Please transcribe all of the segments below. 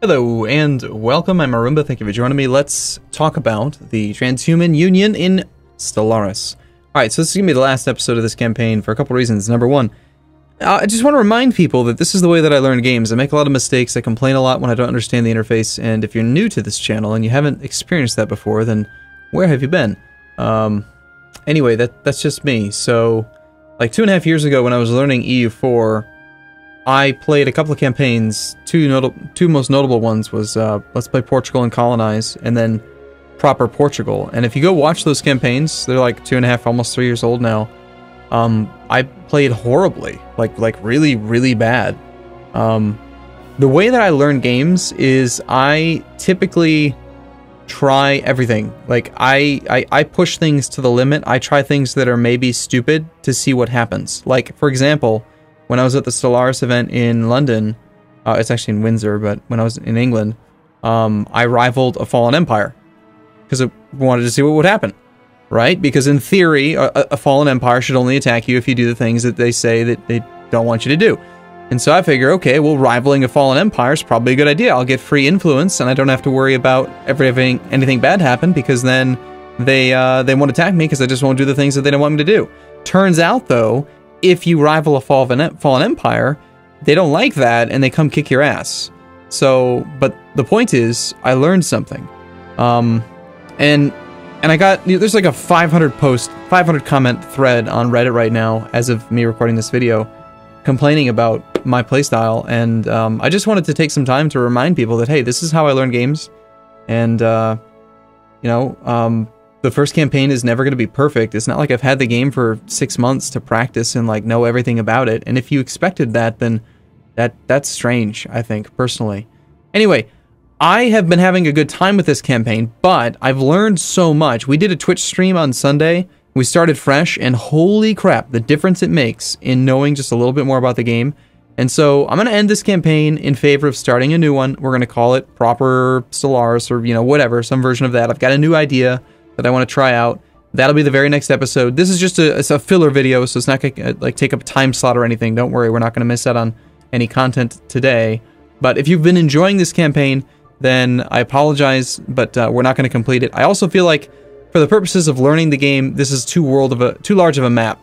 Hello and welcome, I'm Arumba, thank you for joining me. Let's talk about the Transhuman Union in Stellaris. Alright, so this is going to be the last episode of this campaign for a couple reasons. Number one, I just want to remind people that this is the way that I learn games. I make a lot of mistakes, I complain a lot when I don't understand the interface, and if you're new to this channel and you haven't experienced that before, then where have you been? Anyway, that's just me. So, like 2.5 years ago when I was learning EU4, I played a couple of campaigns. Two most notable ones was Let's Play Portugal and Colonize, and then Proper Portugal. And if you go watch those campaigns, they're like 2.5, almost 3 years old now. I played horribly, like really, really bad. The way that I learn games is I typically try everything. Like I push things to the limit. I try things that are maybe stupid to see what happens. Like, for example, when I was at the Stellaris event in London, it's actually in Windsor, but when I was in England, I rivaled a fallen empire because I wanted to see what would happen, right? Because in theory, a fallen empire should only attack you if you do the things that they say that they don't want you to do. And so I figure, okay, well, rivaling a fallen empire is probably a good idea. I'll get free influence, and I don't have to worry about anything bad happen, because then they won't attack me because I just won't do the things that they don't want me to do. Turns out, though, if you rival a fallen empire, they don't like that, and they come kick your ass. So, but the point is, I learned something. And I got, there's like a 500 comment thread on Reddit right now, as of me recording this video, complaining about my playstyle, and I just wanted to take some time to remind people that, hey, this is how I learn games, and, you know, the first campaign is never going to be perfect. It's not like I've had the game for 6 months to practice and like know everything about it. And if you expected that, then that's strange, I think, personally. Anyway, I have been having a good time with this campaign, but I've learned so much. We did a Twitch stream on Sunday. We started fresh, and holy crap, the difference it makes in knowing just a little bit more about the game. And so I'm going to end this campaign in favor of starting a new one. We're going to call it Proper Stellaris, or, you know, whatever, some version of that. I've got a new idea that I want to try out. That'll be the very next episode. This is just a filler video, so it's not going to like take up a time slot or anything. Don't worry, we're not going to miss out on any content today. But if you've been enjoying this campaign, then I apologize, but we're not going to complete it. I also feel like, for the purposes of learning the game, this is too large of a map.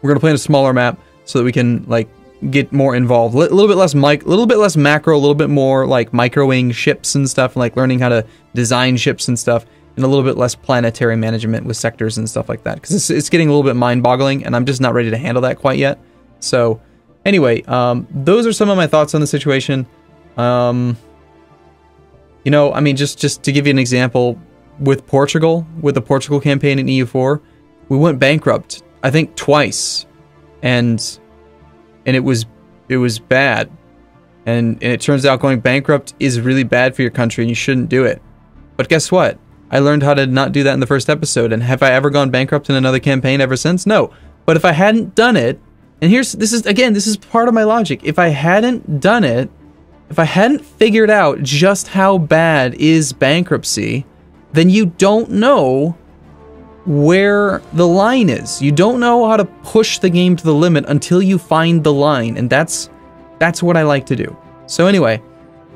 We're going to play in a smaller map so that we can like get more involved. A little bit less macro, a little bit more like microing ships and stuff, and like learning how to design ships and stuff. And a little bit less planetary management with sectors and stuff like that, because it's getting a little bit mind-boggling, and I'm just not ready to handle that quite yet. So, anyway, those are some of my thoughts on the situation. You know, I mean, just to give you an example, with Portugal, with the Portugal campaign in EU4, we went bankrupt, I think, twice, and it was bad, and it turns out going bankrupt is really bad for your country, and you shouldn't do it. But guess what? I learned how to not do that in the first episode, and have I ever gone bankrupt in another campaign ever since? No. But if I hadn't done it, and this is part of my logic. If I hadn't done it, if I hadn't figured out just how bad is bankruptcy, then you don't know where the line is. You don't know how to push the game to the limit until you find the line, and that's what I like to do. So anyway,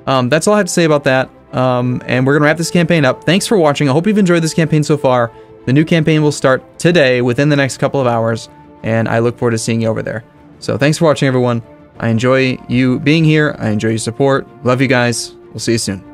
that's all I have to say about that. And we're going to wrap this campaign up. Thanks for watching. I hope you've enjoyed this campaign so far. The new campaign will start today, within the next couple of hours, and I look forward to seeing you over there. So thanks for watching, everyone. I enjoy you being here. I enjoy your support. Love you guys. We'll see you soon.